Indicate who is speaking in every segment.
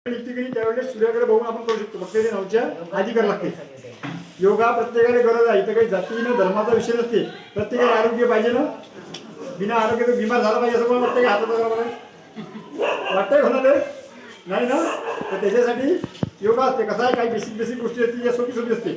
Speaker 1: त्यावेळेस सूर्याकडे बघून आपण करू शकतो. फक्त ते 9च्या आधी करावं लागते. योगा प्रत्येकाला गरज आहे. इथं काही जातीनं धर्माचा विषय नसते. प्रत्येकाला आरोग्य पाहिजे ना. बिना आरोग्याचं बिमार झाला पाहिजे असं कोण वाटतं की हातात वाटतंय होणार नाही ना. तर त्याच्यासाठी योगा असते. कसं आहे, काही बेसिक गोष्टी असतील या सोपी असते.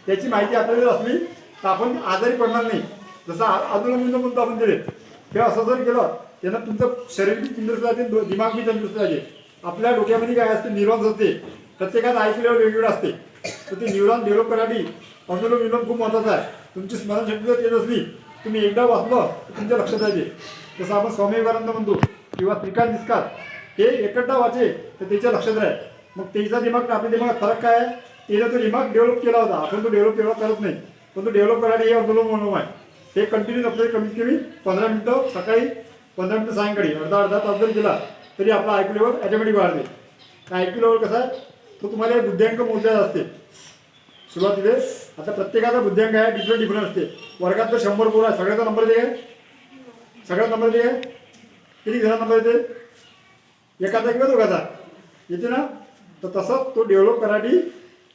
Speaker 1: त्याची माहिती आपल्याला असली तर आपण आजारी पडणार नाही. जसं अनुलोम म्हणतो आपण दिले तेव्हा असं जर केलं त्यांना तुमचं शरीर बी तंदुरुस्त राहते, दिमाग बी तंदुरुस्त राहते. आपल्या डोक्यामध्ये काय असते, न्यूरॉन्स असते. प्रत्येकाचं ऐकल्यावर वेगवेगळं असते. तर ते न्यूरॉन डेव्हलप करण्यासाठी अनुलोम विलोम खूप महत्त्वाचं आहे. तुमची स्मरणशक्ती जर तेज असली तुम्ही एकदा वाचलं तर तुमच्या लक्षात राहते. जसं आपण स्वामी विवेकानंद म्हणतो किंवा श्रीकांत निस्कार हे एकदा वाचे तर त्याच्या लक्षात राहील. मग त्याचा दिमाग आपल्या दिमागात फरक काय आहे, त्याने तो दिमाग डेव्हलप केला होता. आपण तो डेव्हलप करत नाही. पण तो डेव्हलप करण्यासाठी हे अनुलोम विलोम आहे. ते कंटिन्यू आपल्याला कमीत कमी 15 मिनिटं सकाळी, 15 मिनिटं सायंकाळी, अर्धा तास जरी केला तरी आपला IQ लेवल ॲटोमॅटिक वाढते. IQ लेवल कसा आहे, तो तुम्हाला बुद्ध्यांक मोजलेला असते. सुरुवातीला आता प्रत्येकाचा बुद्ध्यांक आहे डिफरंट असते. वर्गात तर 100 पोरं आहे, सगळ्याचा नंबर दे आहे. सगळ्यात नंबर दे आहे. किती जण नंबर येते, एकाचा किंवा दोघाचा येते ना. तर तसं तो डेव्हलप करायसाठी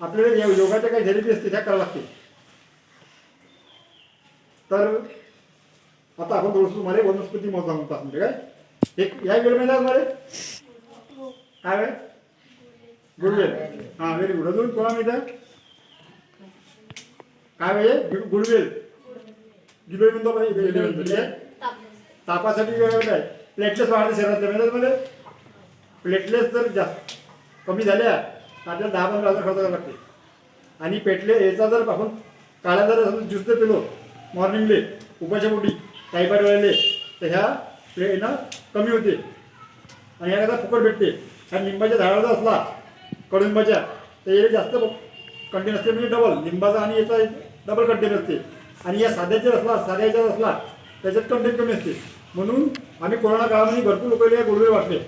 Speaker 1: आपल्याला योगाच्या काही थेरपी असते त्या करावं लागते. तर आता आपण थोडंसं तुम्हाला वनस्पती महत्व सांगतो म्हणजे काय एक या वेळेमध्ये तुम्हाला काय आहे, गुडवेल. हां, व्हेरी गुड. अजून कोणा माहिती आहे काय म्हणजे गुडवेल, गिलोय म्हणतो पाहिजे. तापासाठी वेळ आहे. प्लेटलेस वाढते शरीरातले म्हणजे तुम्हाला. प्लेटलेस जर जास्त कमी झाल्या तर आपल्याला 10-15 हजार खर्च करावं लागते. आणि याचा जर आपण काळ्या जर ज्यूस जर पिलो मॉर्निंगले उपाच्या पोटी टायफॉइड वेळेले तर ह्या ना कमी होते. आणि ह्या कसा फुकट भेटते. ह्या लिंबाच्या झाडाचा असला कडुलिंबाच्या तर याला जास्त कंटेन असते, म्हणजे डबल लिंबाचा आणि याचा डबल कंटेन असते. आणि या साध्याच्या असला त्याच्यात कंटेन कमी असते. म्हणून आम्ही कोरोना काळामध्ये भरपूर लोकांना गुडवे वाटले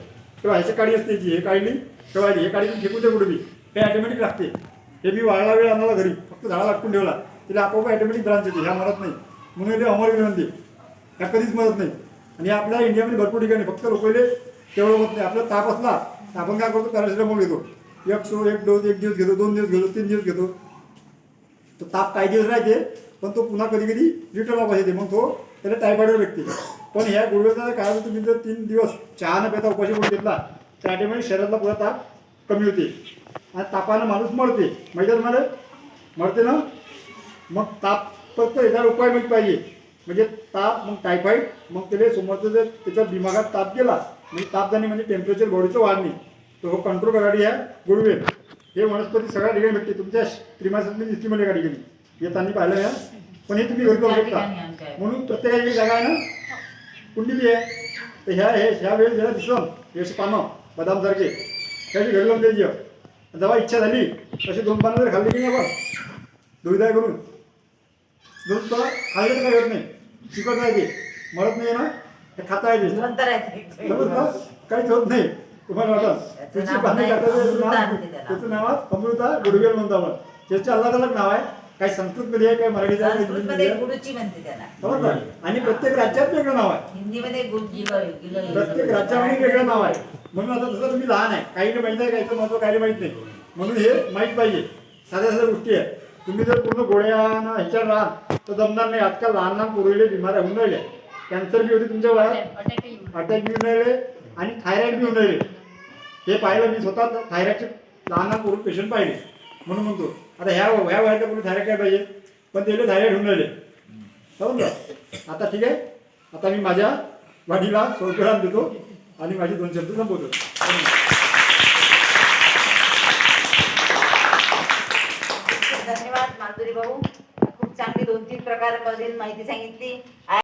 Speaker 1: तेव्हा ह्याची काडी असते जी हे काढली ठेवायची, हे काढी फेकून ते गुडवी हे ॲटोमॅटिक लागते. हे मी वाळला वेळ आणला घरी, फक्त झाडा लाटून ठेवला तिला आपोआप ॲटोमॅटिक ब्रांच येते. ह्या मरत नाही म्हणून ते अमर विनंती ह्या कधीच मरत नाही. आणि आपल्या इंडियामध्ये भरपूर ठिकाणी फक्त लोकांना तेवढं होत नाही. आपला ताप असला तर आपण काय करतो, पॅरासिटामॉल घेतो. एक डोस 1 दिवस घेतो, 2 दिवस घेतो, 3 दिवस घेतो. तो ताप काही दिवस राहते पण तो पुन्हा कधी रिटर्न वापस येते. मग तो त्याला टायफॉइडवर भेटते. पण ह्या गुडवेचा काय होतं, तुम्ही जर 3 दिवस चहा न पिता उपाशी पोटी घेतला तर ॲटोमॅटिक शरीरातला पुरा ताप कमी होते. आणि तापानं माणूस मरते, माहिती आहे तुम्हाला, मरते ना. मग ताप फक्त याचा उपाय माहीत पाहिजे. म्हणजे ताप, मग टायफॉइड, मग त्याला समोरचं जर त्याच्या दिमागात ताप गेला म्हणजे ताप जाणे म्हणजे टेम्परेचर बॉडीचं वाढणे, तो हो कंट्रोल करायसाठी ह्या गुडवेल हे वनस्पती सगळ्या ठिकाणी भेटते. तुमच्या त्रिमासातली दिसतीमध्ये एका ठिकाणी येताना पाहिलं या. पण हे तुम्ही घरी करू शकता. म्हणून प्रत्येकाची जागा आहे ना कुंडली आहे. तर ह्या वेळेस ज्याला दिसलं याची पानं बदामसारखे त्याची घरी लावून द्यायची. जेव्हा इच्छा झाली तशी 2 पानं जर खाल्ली की नाही आपण दुविधा करून 2 पानं खाल्ले तर काही होत नाही. चिकट राहते, मरत नाही ना, हे खाता येते काहीच होत नाही. तुम्हाला वाटत त्याची पानं त्याचं नाव अमृता गुडवेल म्हणतो आपण. त्याचे अलग नाव आहे. काही संस्कृतमध्ये आहे, काही मराठीत आहे, आणि प्रत्येक राज्यात वेगळं नाव आहे. प्रत्येक राज्यामध्ये वेगळं नाव आहे. म्हणून आता तसं तुम्ही लहान आहे, काहीला माहिती आहे काहीचं महत्व काहीला माहीत नाही. म्हणून हे माहीत पाहिजे. साध्या गोष्टी आहे. तुम्ही जर पूर्ण गोळ्यानं ह्याच्यावर राहा तर जमणार नाही. आजकाल लहान पोरीले बिमाऱ्या होऊन राहिल्या. कॅन्सर बी होते तुमच्या वयात, अटॅक बी होऊन राहिले आणि थायरॉइड बी होऊन राहिले. हे पाहिलं मी स्वतः थायरॉइडचे लहान पोरी पेशंट पाहिले. म्हणून म्हणतो आता ह्या वयाच्या पूर्वी थायरॉइड काय पाहिजे, पण त्याला थायरॉइड होऊन राहिले. समजा आता ठीक आहे. आता मी माझ्या वाढीला सोडविराम देतो आणि माझी 2 शब्द संपवतो.
Speaker 2: धन्यवाद माधुरी भाऊ, खूप चांगली 2-3 प्रकार माहिती सांगितली.